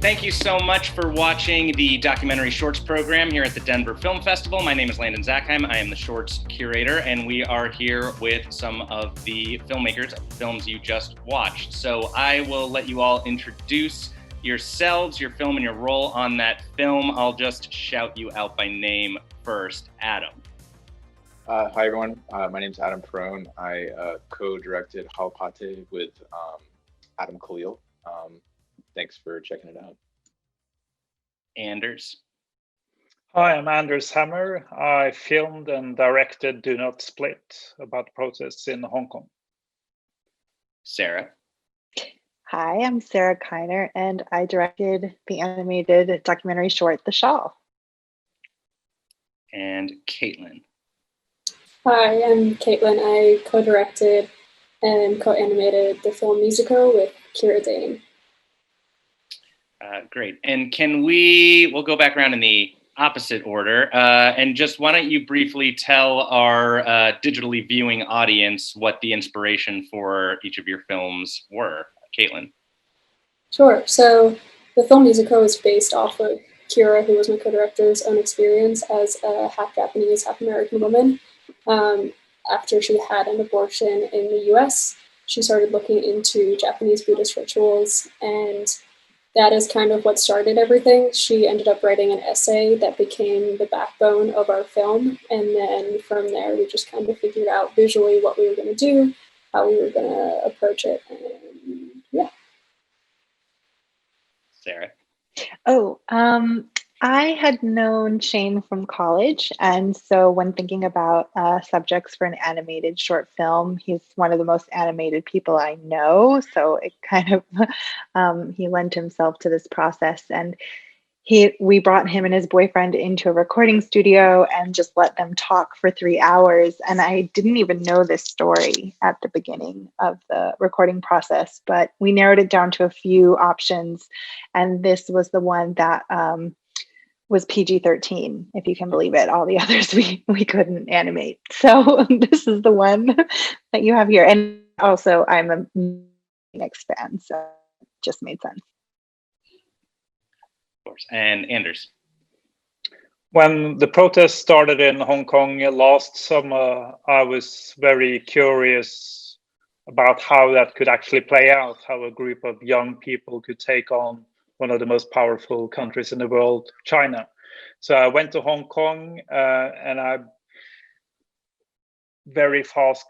Thank you so much for watching the documentary shorts program here at the Denver Film Festival. My name is Landon Zackheim. I am the shorts curator, and we are here with some of the filmmakers of the films you just watched. So I will let you all introduce yourselves, your film, and your role on that film. I'll just shout you out by name first. Adam. Hi, everyone. My name is Adam Perone. I co-directed Halpate with Adam Khalil. Thanks for checking it out. Anders. Hi, I'm Anders Hammer. I filmed and directed Do Not Split about protests in Hong Kong. Sarah. Hi, I'm Sarah Kiner, and I directed the animated documentary short, The Shawl. And Caitlin. Hi, I'm Caitlin. I co-directed and co-animated the film Musical with Kira Dane. Great. And we'll go back around in the opposite order. And just why don't you briefly tell our digitally viewing audience what the inspiration for each of your films were? Caitlin. Sure. So the film Musical is based off of Kira, who was my co-director's own experience as a half Japanese, half American woman. After she had an abortion in the US, she started looking into Japanese Buddhist rituals, and that is kind of what started everything. She ended up writing an essay that became the backbone of our film. And then from there, we just kind of figured out visually what we were going to do, how we were going to approach it. And yeah. Sarah. I had known Shane from college. And so when thinking about subjects for an animated short film, he's one of the most animated people I know. So it kind of, he lent himself to this process. And we brought him and his boyfriend into a recording studio and just let them talk for 3 hours. And I didn't even know this story at the beginning of the recording process, but we narrowed it down to a few options. And this was the one that was PG-13, if you can believe it. All the others we couldn't animate. So this is the one that you have here. And also I'm a Phoenix fan, so it just made sense. Of course. And Anders. When the protests started in Hong Kong last summer, I was very curious about how that could actually play out, how a group of young people could take on one of the most powerful countries in the world, China. So I went to Hong Kong and I very fast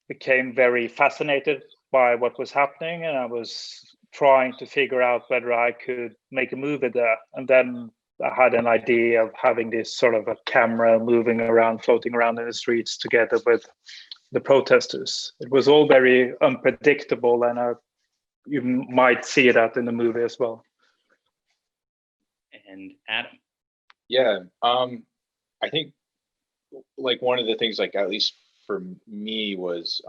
became very fascinated by what was happening, and I was trying to figure out whether I could make a movie there. And then I had an idea of having this sort of a camera moving around, floating around in the streets together with the protesters. It was all very unpredictable, and you might see that in the movie as well. And Adam. Yeah, I think like one of the things, like at least for me, was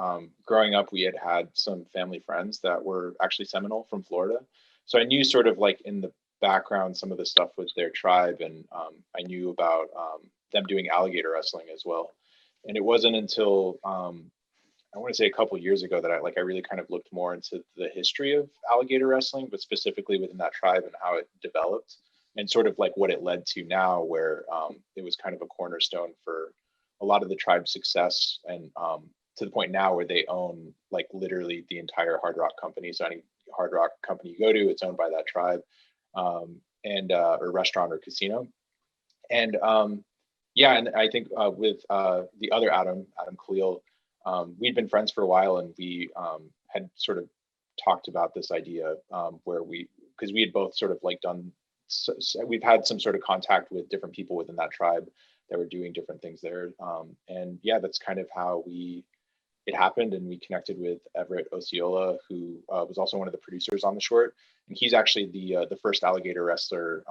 growing up, we had some family friends that were actually Seminole from Florida. So I knew sort of like in the background some of the stuff with their tribe, and I knew about them doing alligator wrestling as well. And it wasn't until I want to say a couple of years ago that I really kind of looked more into the history of alligator wrestling, but specifically within that tribe and how it developed, and sort of like what it led to now, where it was kind of a cornerstone for a lot of the tribe's success, and to the point now where they own like literally the entire Hard Rock company. So any Hard Rock company you go to, it's owned by that tribe, and or restaurant or casino. And yeah, and I think with the other Adam Khalil, we'd been friends for a while, and we had sort of talked about this idea where because we had both sort of like done, so we've had some sort of contact with different people within that tribe that were doing different things there. And yeah, that's kind of how it happened. And we connected with Everett Osceola, who was also one of the producers on the short. And he's actually the first alligator wrestler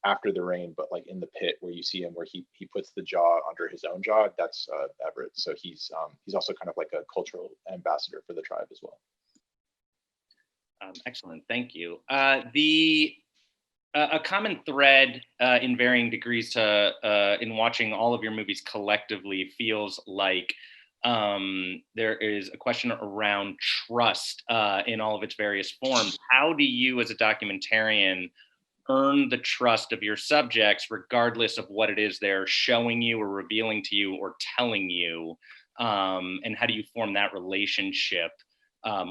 after the rain, but like in the pit where you see him, where he puts the jaw under his own jaw. That's Everett. So he's also kind of like a cultural ambassador for the tribe as well. Excellent, thank you. A common thread in varying degrees in watching all of your movies collectively feels like there is a question around trust in all of its various forms. How do you, as a documentarian, earn the trust of your subjects, regardless of what it is they're showing you or revealing to you or telling you? And how do you form that relationship,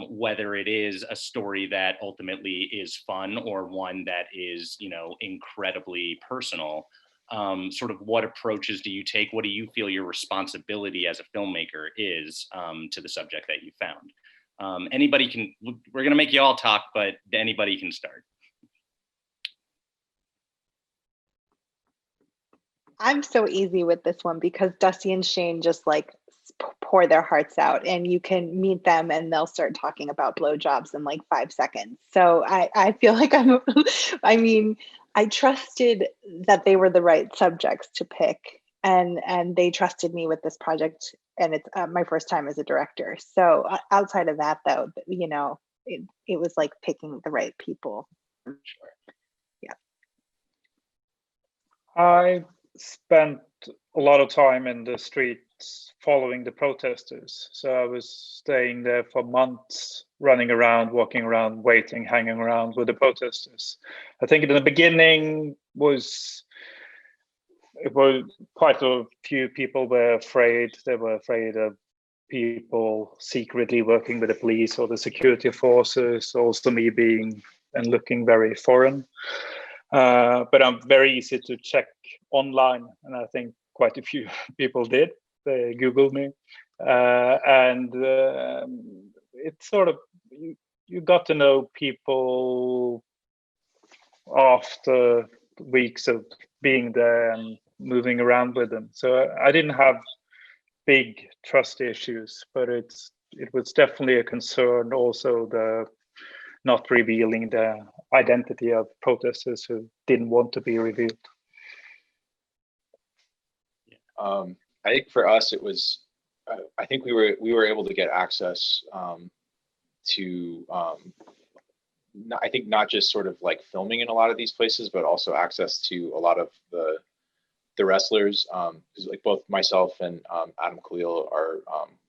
whether it is a story that ultimately is fun or one that is, incredibly personal? Sort of what approaches do you take? What do you feel your responsibility as a filmmaker is, to the subject that you found? Anybody can, we're going to make you all talk, but anybody can start. I'm so easy with this one because Dusty and Shane just like pour their hearts out, and you can meet them and they'll start talking about blowjobs in like 5 seconds. So I feel like I mean, I trusted that they were the right subjects to pick, and they trusted me with this project, and it's my first time as a director. So outside of that, though, it was like picking the right people. Yeah. I spent a lot of time in the streets following the protesters. So I was staying there for months, running around, walking around, waiting, hanging around with the protesters. I think in the beginning it was quite a few people were afraid. They were afraid of people secretly working with the police or the security forces, also me being and looking very foreign. But I'm very easy to check online, and I think quite a few people did. They Googled me, and it's sort of you got to know people after weeks of being there and moving around with them. So I didn't have big trust issues, but it was definitely a concern. Also, the not revealing the identity of protesters who didn't want to be revealed. I think for us, it was, I think we were able to get access to, I think not just sort of like filming in a lot of these places, but also access to a lot of the wrestlers. Because like both myself and Adam Khalil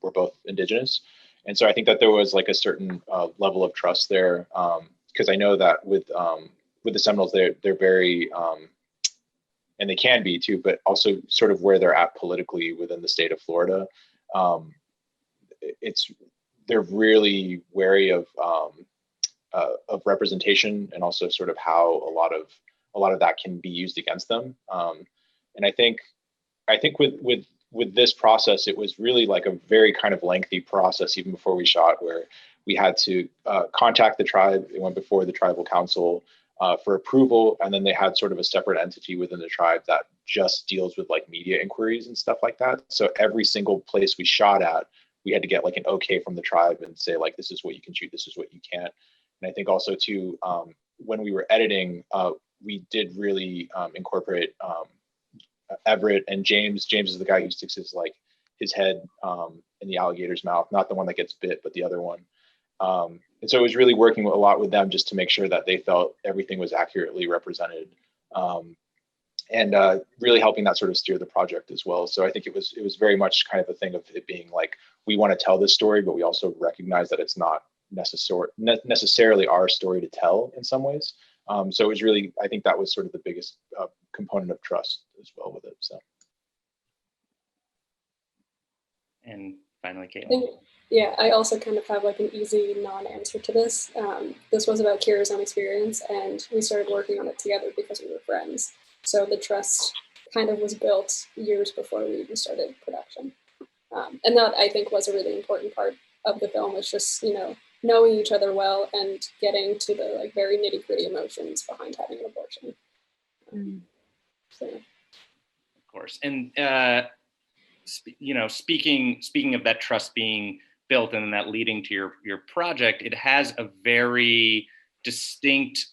we're both indigenous. And so I think that there was like a certain level of trust there. Because I know that with the Seminoles, they're very, and they can be too, but also sort of where they're at politically within the state of Florida. They're really wary of representation, and also sort of how a lot of that can be used against them. And I think with this process, it was really like a very kind of lengthy process even before we shot, where we had to contact the tribe. It went before the tribal council for approval, and then they had sort of a separate entity within the tribe that just deals with like media inquiries and stuff like that. So every single place we shot at, we had to get like an okay from the tribe and say like, this is what you can shoot, this is what you can't. And I think also too, when we were editing, we did really incorporate Everett and James. James is the guy who sticks his head in the alligator's mouth, not the one that gets bit, but the other one. And so it was really working a lot with them just to make sure that they felt everything was accurately represented, and really helping that sort of steer the project as well. So I think it was very much kind of a thing of it being like, we want to tell this story, but we also recognize that it's not necessarily our story to tell in some ways. So it was really, I think that was sort of the biggest component of trust as well with it. So. And finally, Caitlin. Yeah, I also kind of have like an easy non-answer to this. This was about Kira's own experience, and we started working on it together because we were friends. So the trust kind of was built years before we even started production. And that, I think, was a really important part of the film, was just, knowing each other well and getting to the like very nitty-gritty emotions behind having an abortion. So. Of course. And speaking of that trust being built and then that leading to your project, it has a very distinct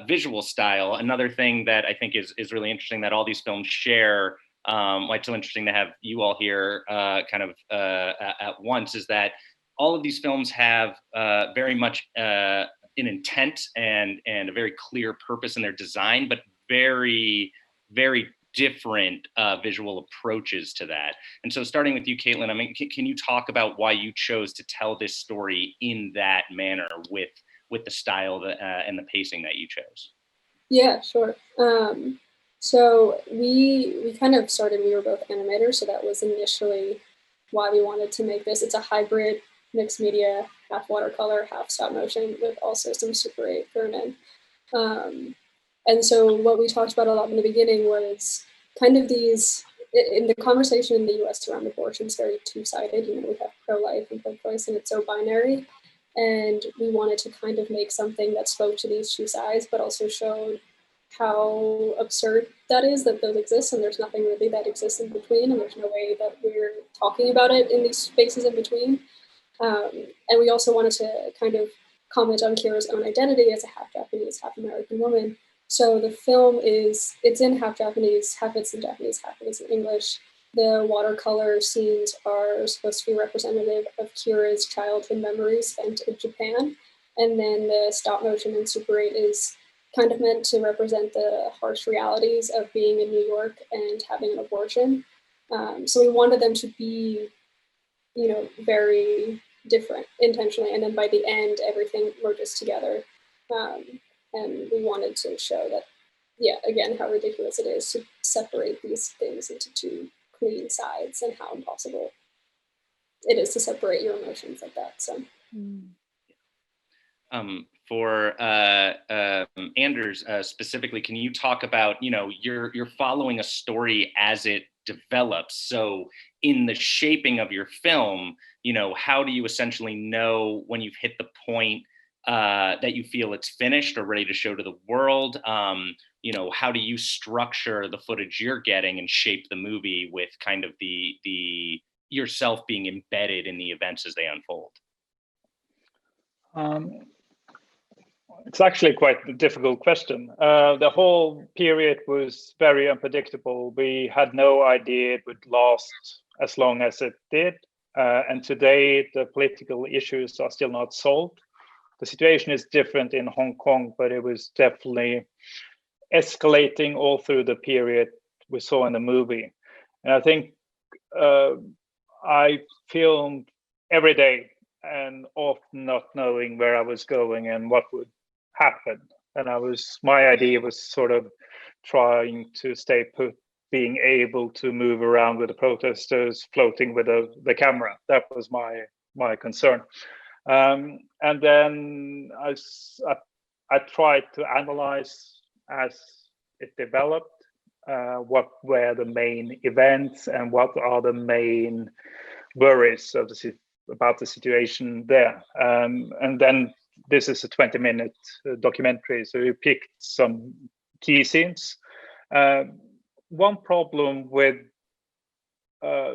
visual style. Another thing that I think is really interesting that all these films share, why it's so interesting to have you all here at once, is that all of these films have very much an intent and a very clear purpose in their design, but very, very different visual approaches to that. And so starting with you, Caitlin, I mean, can you talk about why you chose to tell this story in that manner with the style and the pacing that you chose? Yeah, sure. So we kind of started, we were both animators, so that was initially why we wanted to make this. It's a hybrid mixed media, half watercolor, half stop motion, with also some Super 8 thrown in. And so what we talked about a lot in the beginning was kind of these, in the conversation in the US around abortion, it's very two-sided. You know, we have pro-life and pro-choice, and it's so binary. And we wanted to kind of make something that spoke to these two sides, but also showed how absurd that is, that those exist, and there's nothing really that exists in between, and there's no way that we're talking about it in these spaces in between. And we also wanted to kind of comment on Kira's own identity as a half Japanese, half American woman. So the film it's in half Japanese, half it's in Japanese, half it's in English. The watercolor scenes are supposed to be representative of Kira's childhood memories spent in Japan. And then the stop motion in Super 8 is kind of meant to represent the harsh realities of being in New York and having an abortion. So we wanted them to be, you know, very different intentionally. And then by the end, everything merges together. And we wanted to show that, yeah, again, how ridiculous it is to separate these things into two clean sides, and how impossible it is to separate your emotions like that. So. For Anders specifically, can you talk about, you know, you're following a story as it develops. So in the shaping of your film, you know, how do you essentially know when you've hit the point that you feel it's finished or ready to show to the world? You know, how do you structure the footage you're getting and shape the movie with kind of the yourself being embedded in the events as they unfold? It's actually quite a difficult question. The whole period was very unpredictable. We had no idea it would last as long as it did. And today, the political issues are still not solved. The situation is different in Hong Kong, but it was definitely escalating all through the period we saw in the movie. And I think I filmed every day and often not knowing where I was going and what would happen. And my idea was sort of trying to stay put, being able to move around with the protesters, floating with the camera. That was my concern. And then I tried to analyze as it developed, what were the main events and what are the main worries about the situation there. And then this is a 20-minute documentary, so we picked some key scenes. One problem with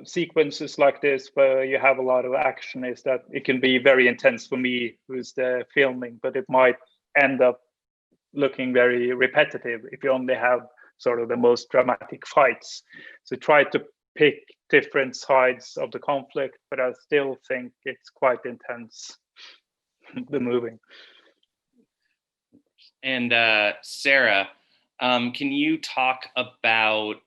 sequences like this, where you have a lot of action, is that it can be very intense for me, who's the filming, but it might end up looking very repetitive if you only have sort of the most dramatic fights. So try to pick different sides of the conflict, but I still think it's quite intense, the movie. And Sarah, can you talk about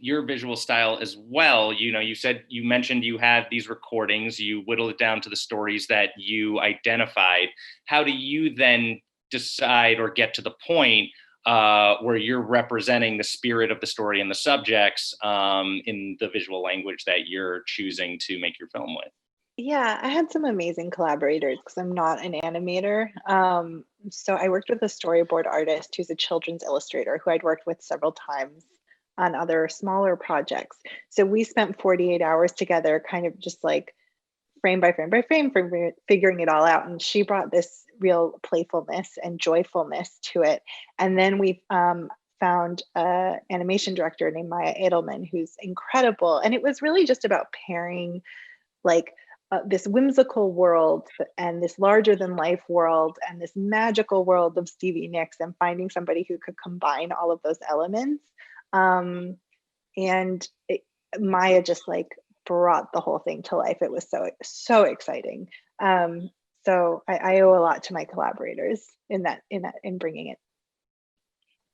your visual style as well? You know, you mentioned you had these recordings, you whittled it down to the stories that you identified. How do you then decide or get to the point where you're representing the spirit of the story and the subjects in the visual language that you're choosing to make your film with? Yeah, I had some amazing collaborators because I'm not an animator. So I worked with a storyboard artist who's a children's illustrator who I'd worked with several times on other smaller projects. So we spent 48 hours together, kind of just like frame by frame by frame, figuring it all out. And she brought this real playfulness and joyfulness to it. And then we found an animation director named Maya Edelman, who's incredible. And it was really just about pairing like this whimsical world and this larger than life world and this magical world of Stevie Nicks, and finding somebody who could combine all of those elements. Maya just like brought the whole thing to life. It was so exciting. So I owe a lot to my collaborators in bringing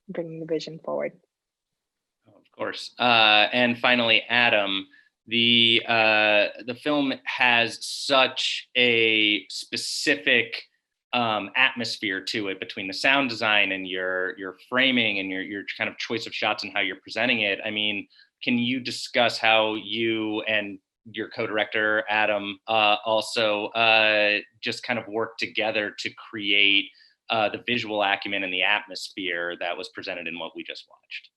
the vision forward. Of course. And finally, Adam, the film has such a specific atmosphere to it between the sound design and your framing and your kind of choice of shots and how you're presenting it. I mean, can you discuss how you and your co-director Adam also just kind of work together to create the visual acumen and the atmosphere that was presented in what we just watched?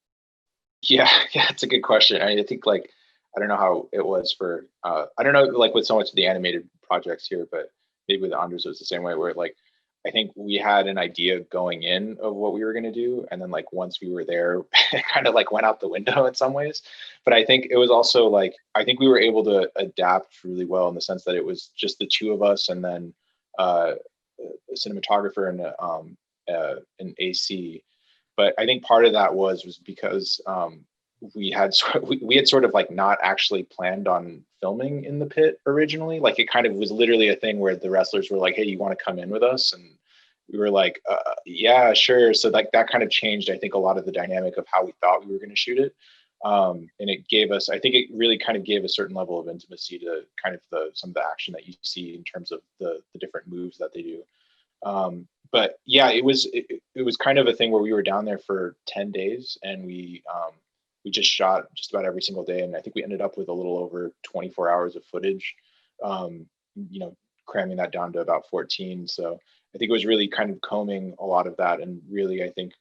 Yeah, it's a good question. I think like I don't know how it was for I don't know like with so much of the animated projects here, but maybe with Andres it was the same way where like I think we had an idea going in of what we were going to do, and then like once we were there, it kind of like went out the window in some ways. But I think it was also like I think we were able to adapt really well in the sense that it was just the two of us, and then a cinematographer and an AC. But I think part of that was because we had sort of like not actually planned on filming in the pit originally. Like it kind of was literally a thing where the wrestlers were like, "Hey, you want to come in with us?" And we were like, "Yeah, sure." So like that kind of changed, I think, a lot of the dynamic of how we thought we were going to shoot it. And it gave us, I think, it really kind of gave a certain level of intimacy to kind of some of the action that you see in terms of the different moves that they do. But yeah, it was kind of a thing where we were down there for 10 days, and we just shot just about every single day, and I think we ended up with a little over 24 hours of footage, you know, cramming that down to about 14. So I think it was really kind of combing a lot of that, and really I think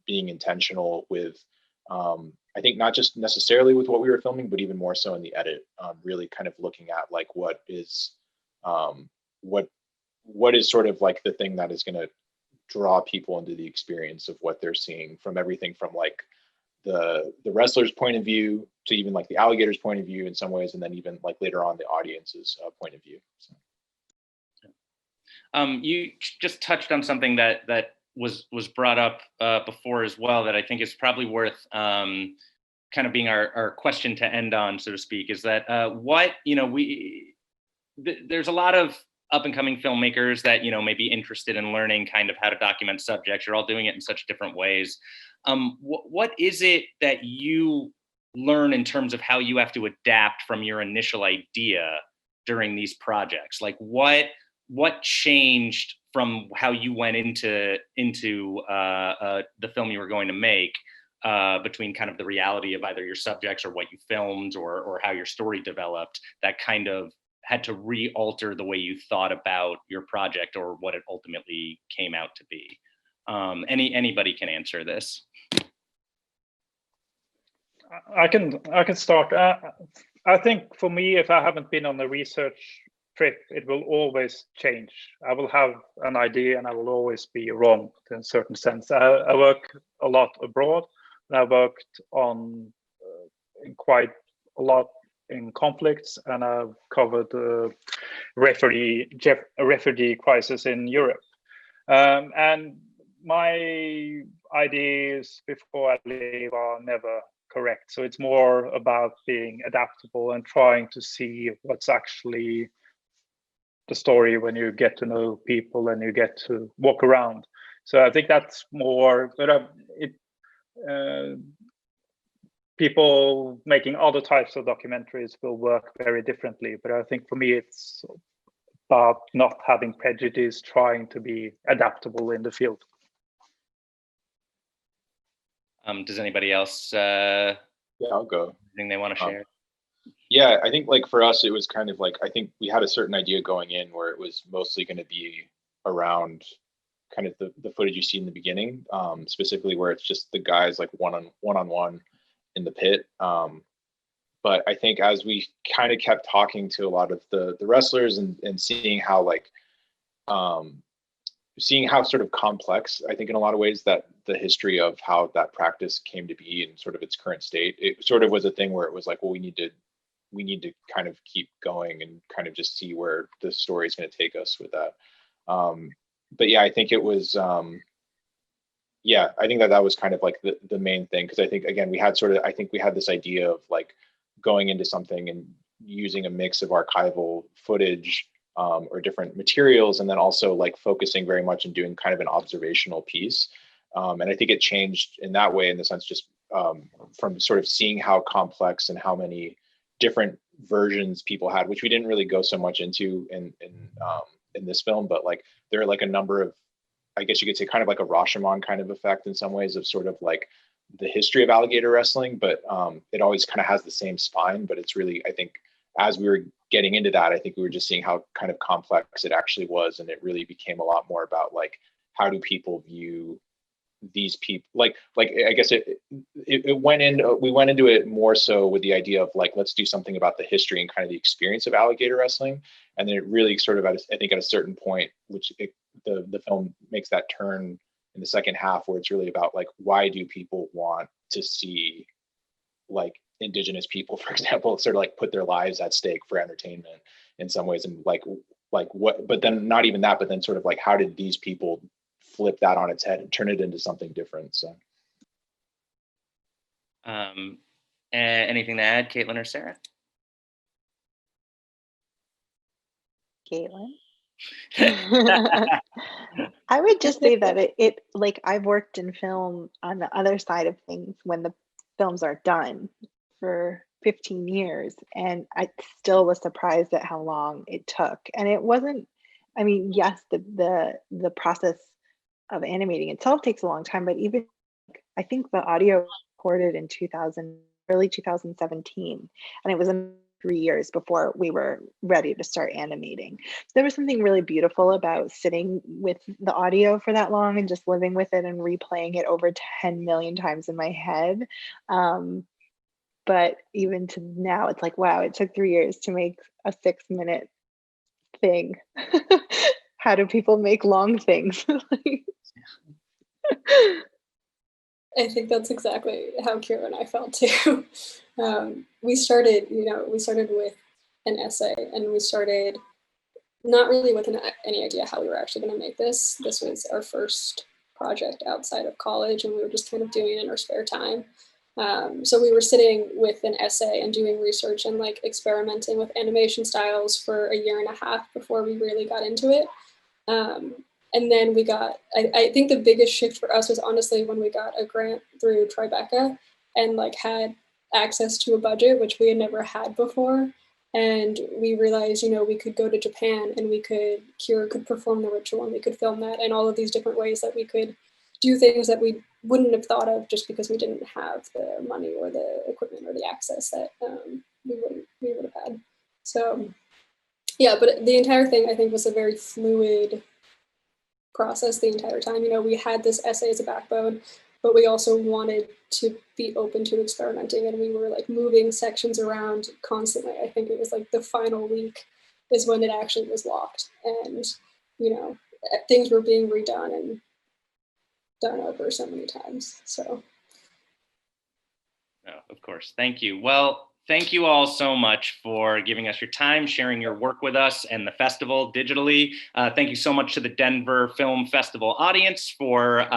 being intentional with I think not just necessarily with what we were filming, but even more so in the edit, really kind of looking at like what is sort of like the thing that is going to draw people into the experience of what they're seeing, from everything from like the wrestler's point of view to even like the alligator's point of view in some ways, and then even like later on the audience's point of view. So. You just touched on something that was brought up before as well, that I think is probably worth kind of being our question to end on, so to speak, is that what, you know, there's a lot of up and coming filmmakers that, you know, may be interested in learning kind of how to document subjects. You're all doing it in such different ways. What is it that you learn in terms of how you have to adapt from your initial idea during these projects? Like what changed from how you went into the film you were going to make between kind of the reality of either your subjects or what you filmed or how your story developed, that kind of had to re-alter the way you thought about your project or what it ultimately came out to be? Anybody can answer this. I can start. I think for me, if I haven't been on a research trip, it will always change. I will have an idea and I will always be wrong in a certain sense. I work a lot abroad, and I worked on quite a lot in conflicts, and I've covered the refugee crisis in Europe. And my ideas before I leave are never correct. So it's more about being adaptable and trying to see what's actually the story when you get to know people and you get to walk around. So I think that's more, but people making other types of documentaries will work very differently. But I think for me, it's about not having prejudice, trying to be adaptable in the field. Does anybody else? Yeah, I'll go. Anything they want to share? Yeah, I think like for us, it was kind of like, I think we had a certain idea going in where it was mostly going to be around kind of the footage you see in the beginning, specifically where it's just the guys like one-on-one in the pit. But I think as we kind of kept talking to a lot of the wrestlers and seeing how like, seeing how sort of complex, I think in a lot of ways, that the history of how that practice came to be in sort of its current state, it sort of was a thing where it was like, well, we need to kind of keep going and kind of just see where the story is going to take us with that. But yeah, I think it was, yeah, I think that was kind of like the main thing. Cause I think, again, we had this idea of like going into something and using a mix of archival footage or different materials, and then also like focusing very much and doing kind of an observational piece. And I think it changed in that way, in the sense just from sort of seeing how complex and how many different versions people had, which we didn't really go so much into in in this film, but like there are like a number of, I guess you could say, kind of like a Rashomon kind of effect in some ways of sort of like the history of alligator wrestling, but it always kind of has the same spine. But it's really, I think, as we were getting into that, I think we were just seeing how kind of complex it actually was, and it really became a lot more about like, how do people view these people? Like I guess it went in. We went into it more so with the idea of like, let's do something about the history and kind of the experience of alligator wrestling, and then it really sort of I think at a certain point, which the film makes that turn in the second half, where it's really about like, why do people want to see like indigenous people, for example, sort of like put their lives at stake for entertainment in some ways, and like what, but then not even that, but then sort of like, how did these people flip that on its head and turn it into something different? So anything to add, Caitlin or Sarah? Caitlin? I would just say that it like, I've worked in film on the other side of things when the films are done for 15 years, and I still was surprised at how long it took. And it wasn't, I mean, yes, the process of animating itself takes a long time, but even I think the audio recorded in early 2017, and it was 3 years before we were ready to start animating. So there was something really beautiful about sitting with the audio for that long and just living with it and replaying it over 10 million times in my head. But even to now, it's like, wow, it took 3 years to make a 6-minute thing. How do people make long things? I think that's exactly how Kira and I felt too. We started with an essay, and we started not really with any idea how we were actually going to make this. This was our first project outside of college, and we were just kind of doing it in our spare time. So we were sitting with an essay and doing research and like experimenting with animation styles for a year and a half before we really got into it. And then we got, I think the biggest shift for us was honestly when we got a grant through Tribeca and like had access to a budget, which we had never had before. And we realized, we could go to Japan and Kira could perform the ritual, and we could film that, and all of these different ways that we could do things that we wouldn't have thought of just because we didn't have the money or the equipment or the access that we would have had. So yeah, but the entire thing I think was a very fluid process the entire time. We had this essay as a backbone, but we also wanted to be open to experimenting, and we were like moving sections around constantly. I think it was like the final week is when it actually was locked, and things were being redone and done over so many times. So no, of course. Thank you. Well, thank you all so much for giving us your time, sharing your work with us and the festival digitally. Thank you so much to the Denver Film Festival audience for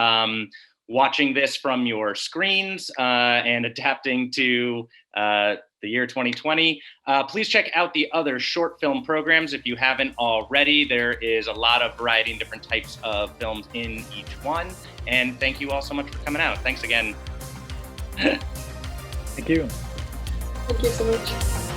watching this from your screens and adapting to the year 2020. Please check out the other short film programs if you haven't already. There is a lot of variety and different types of films in each one. And thank you all so much for coming out. Thanks again. Thank you. thank you so much.